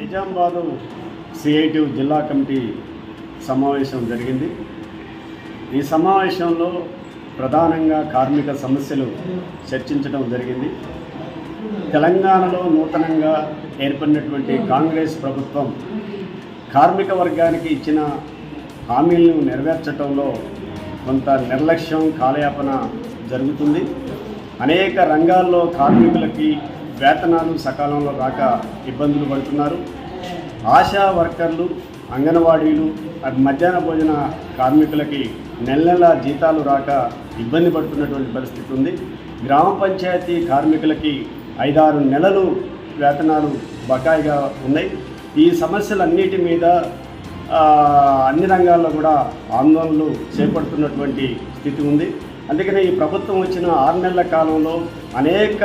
Nizamabad CIT జిల్లా committee సమావేశం జరిగింది. ఈ సమావేశంలో ప్రధానంగా కార్మిక సమస్యలు చర్చించడం జరిగింది. తెలంగాణలో నూతనంగా ఏర్పడినటువంటి కాంగ్రెస్ ప్రభుత్వం కార్మిక వర్గానికి ఇచ్చిన హామీలను నెరవేర్చడంలో కొంత నిర్లక్ష్యం, కాలయాపన జరుగుతుంది. అనేక రంగాల్లో కార్మికులకి వేతనాలు సకాలంలో రాక ఇబ్బందులు పడుతున్నారు. ఆశా వర్కర్లు, అంగన్వాడీలు, మధ్యాహ్న భోజన కార్మికులకి నెల జీతాలు రాక ఇబ్బంది పడుతున్నటువంటి పరిస్థితి ఉంది. గ్రామ పంచాయతీ కార్మికులకి 5-6 నెలలు వేతనాలు బకాయిగా ఉన్నాయి. ఈ సమస్యలన్నిటి మీద అన్ని రంగాల్లో కూడా ఆందోళనలు చేపడుతున్నటువంటి స్థితి ఉంది. అందుకనే ఈ ప్రభుత్వం వచ్చిన 6 నెలల కాలంలో అనేక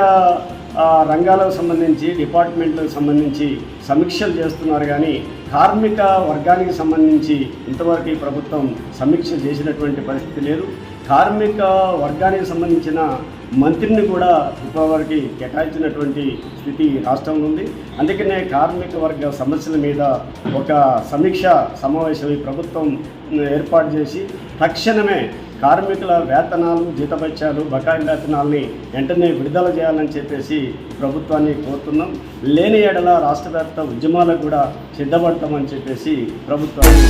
రంగాలకు సంబంధించి, డిపార్ట్మెంట్లకు సంబంధించి సమీక్షలు చేస్తున్నారు. కానీ కార్మిక వర్గానికి సంబంధించి ఇంతవరకు ఈ ప్రభుత్వం సమీక్ష చేసినటువంటి పరిస్థితి లేదు. కార్మిక వర్గానికి సంబంధించిన మంత్రిని కూడా ఇప్పటివరకు కేటాయించినటువంటి స్థితి రాష్ట్రంలో ఉంది. అందుకనే కార్మిక వర్గ సమస్యల మీద ఒక సమీక్ష సమావేశం ఈ ప్రభుత్వం ఏర్పాటు చేసి తక్షణమే కార్మికుల వేతనాలు, జీతభత్యాలు, బకాయి వేతనాలని వెంటనే విడుదల చేయాలని చెప్పేసి ప్రభుత్వాన్ని కోరుతున్నాం. లేని ఏడల రాష్ట్ర వ్యాప్త ఉద్యమాలకు కూడా సిద్ధపడతామని చెప్పేసి ప్రభుత్వాన్ని